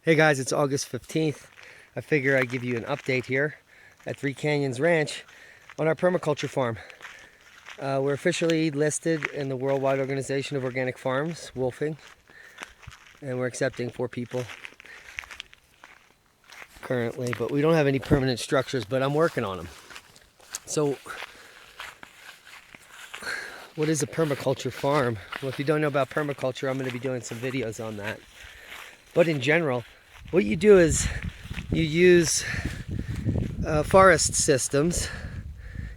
Hey guys, it's August 15th. I figure I'd give you an update here at 3Canyons Ranch on our permaculture farm. We're officially listed in the Worldwide Organization of Organic Farms, Wolfing, and we're accepting 4 people currently, but we don't have any permanent structures, but I'm working on them. So, what is a permaculture farm? Well, if you don't know about permaculture, I'm going to be doing some videos on that. But in general, what you do is you use forest systems.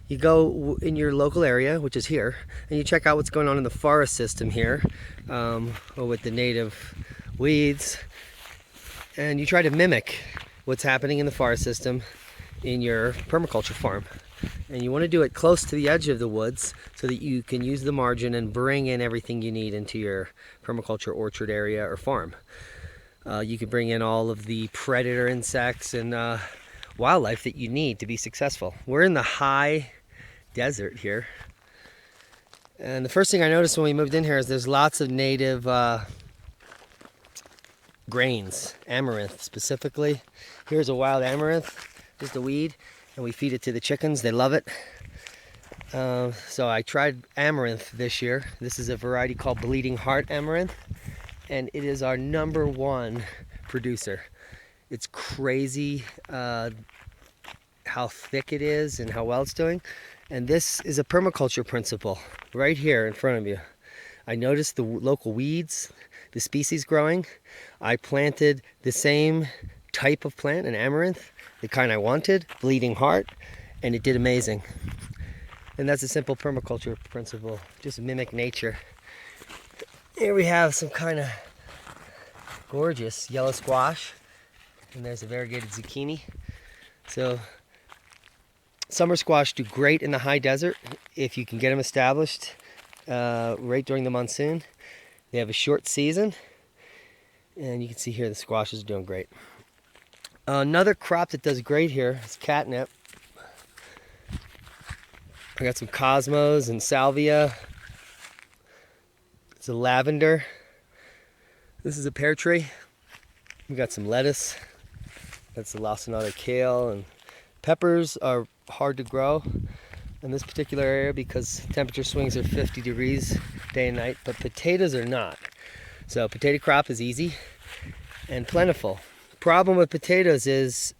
You go in your local area, which is here, and you check out what's going on in the forest system here, or with the native weeds, and you try to mimic what's happening in the forest system in your permaculture farm. And you want to do it close to the edge of the woods so that you can use the margin and bring in everything you need into your permaculture orchard area or farm. You can bring in all of the predator insects and wildlife that you need to be successful. We're in the high desert here. And the first thing I noticed when we moved in here is there's lots of native grains, amaranth specifically. Here's a wild amaranth, just a weed, and we feed it to the chickens. They love it. So I tried amaranth this year. This is a variety called Bleeding Heart Amaranth, and it is our #1 producer. It's crazy how thick it is and how well it's doing. And this is a permaculture principle right here in front of you. I noticed the local weeds, the species growing. I planted the same type of plant, an amaranth, the kind I wanted, Bleeding Heart, and it did amazing. And that's a simple permaculture principle, just mimic nature. Here we have some kind of gorgeous yellow squash, and there's a variegated zucchini. So summer squash do great in the high desert if you can get them established right during the monsoon. They have a short season, and you can see here the squashes are doing great. Another crop that does great here is catnip. I got some cosmos and salvia. It's a lavender. This is a pear tree. We got some lettuce. That's the lacinato kale, and peppers are hard to grow in this particular area because temperature swings are 50 degrees day and night, but potatoes are not. So potato crop is easy and plentiful. Problem with potatoes is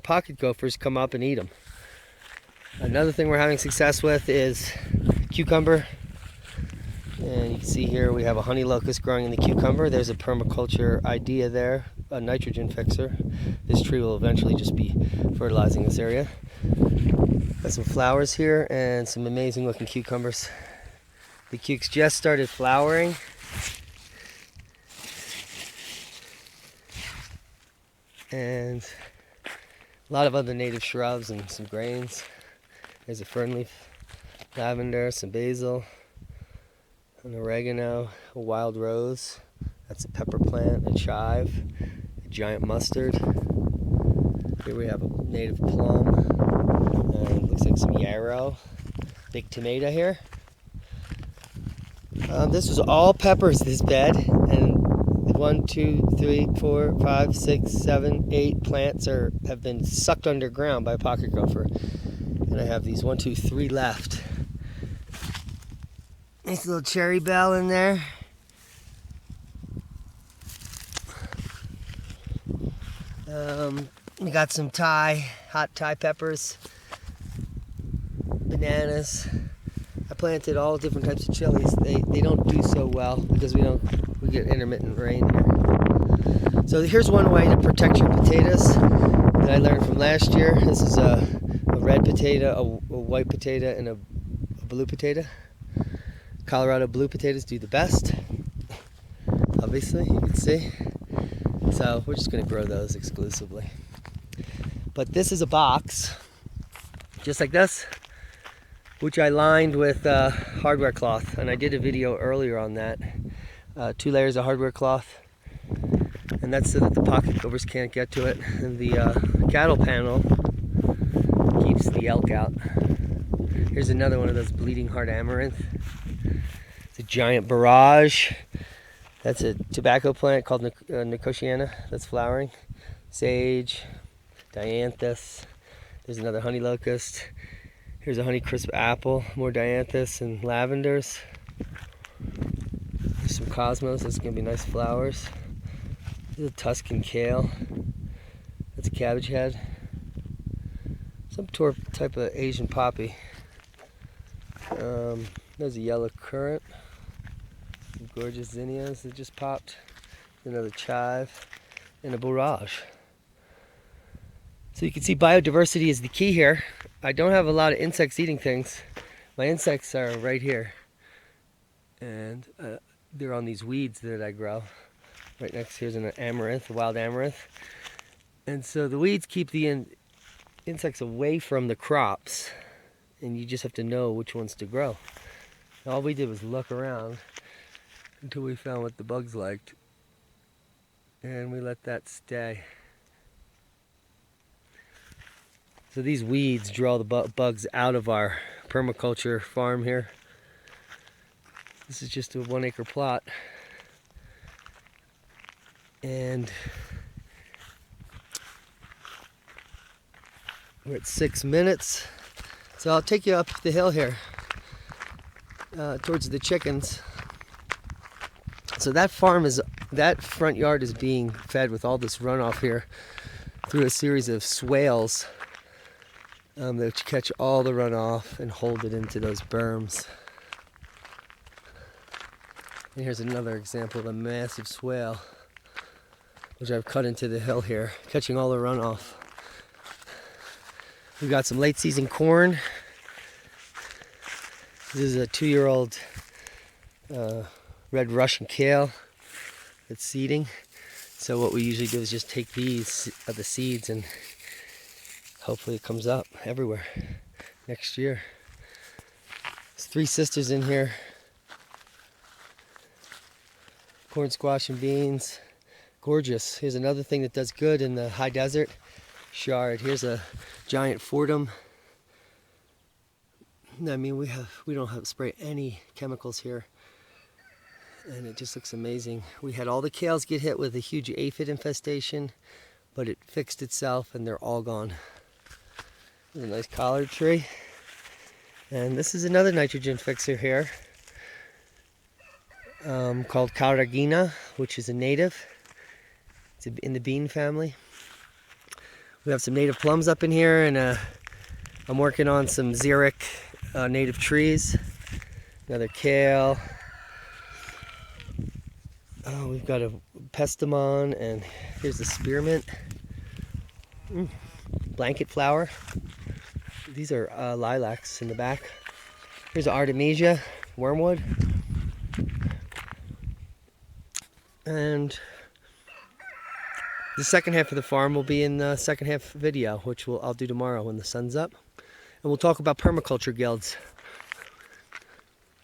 pocket gophers come up and eat them. Another thing we're having success with is cucumber. And you can see here we have a honey locust growing in the cucumber. There's a permaculture idea there, a nitrogen fixer. This tree will eventually just be fertilizing this area. Got some flowers here and some amazing looking cucumbers. The cukes just started flowering. And a lot of other native shrubs and some grains. There's a fernleaf, lavender, some basil, an oregano, a wild rose. That's a pepper plant, a chive, a giant mustard. Here we have a native plum, and looks like some yarrow. Big tomato here. This was all peppers, this bed, and 1, 2, 3, 4, 5, 6, 7, 8 plants have been sucked underground by a pocket gopher. And I have these 1, 2, 3 left. Nice little cherry bell in there. We got some hot Thai peppers, bananas. I planted all different types of chilies. They don't do so well because we get intermittent rain here. So here's one way to protect your potatoes that I learned from last year. This is a red potato, a white potato, and a blue potato. Colorado blue potatoes do the best, obviously, you can see. So we're just going to grow those exclusively. But this is a box, just like this, which I lined with hardware cloth, and I did a video earlier on that. 2 layers of hardware cloth, and that's so that the pocket gophers can't get to it. And the cattle panel keeps the elk out. Here's another one of those Bleeding Heart Amaranth. It's a giant barrage. That's a tobacco plant called Nicotiana that's flowering. Sage, dianthus. There's another honey locust. Here's a honeycrisp apple, more dianthus and lavenders. There's some cosmos, that's gonna be nice flowers. There's a Tuscan kale. That's a cabbage head. Some type of Asian poppy. There's a yellow currant. Some gorgeous zinnias that just popped. Another chive and a borage. So you can see biodiversity is the key here. I don't have a lot of insects eating things. My insects are right here. And they're on these weeds that I grow. Right next here's an amaranth, a wild amaranth. And so the weeds keep the insects away from the crops. And you just have to know which ones to grow. All we did was look around until we found what the bugs liked. And we let that stay. So these weeds draw the bugs out of our permaculture farm here. This is just a 1 acre plot. And we're at 6 minutes. So I'll take you up the hill here towards the chickens. So that front yard is being fed with all this runoff here through a series of swales that catch all the runoff and hold it into those berms. And here's another example of a massive swale, which I've cut into the hill here, catching all the runoff. We've got some late season corn. This is a 2-year-old red Russian kale that's seeding. So what we usually do is just take these of the seeds and hopefully it comes up everywhere next year. There's 3 sisters in here. Corn, squash, and beans. Gorgeous. Here's another thing that does good in the high desert. Chard. Here's a giant Fordham. I mean, we don't have spray any chemicals here, and it just looks amazing. We had all the kales get hit with a huge aphid infestation, but it fixed itself, and they're all gone. There's a nice collard tree, and this is another nitrogen fixer here called Carragina, which is a native. It's in the bean family. We have some native plums up in here, and I'm working on some xeric native trees. Another kale. Oh, we've got a pestamon, and here's the spearmint. Blanket flower. These are lilacs in the back. Here's Artemisia, wormwood. And the second half of the farm will be in the second half video, which I'll do tomorrow when the sun's up. And we'll talk about permaculture guilds.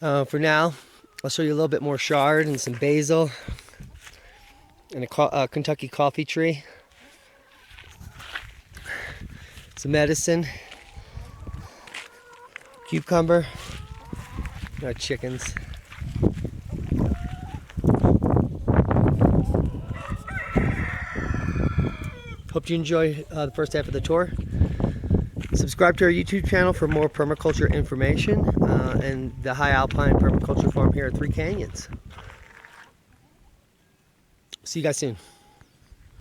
For now, I'll show you a little bit more chard and some basil and a Kentucky coffee tree. Some medicine, cucumber, our chickens. Hope you enjoy the first half of the tour. Subscribe to our YouTube channel for more permaculture information and the high Alpine permaculture farm here at 3 Canyons. See you guys soon.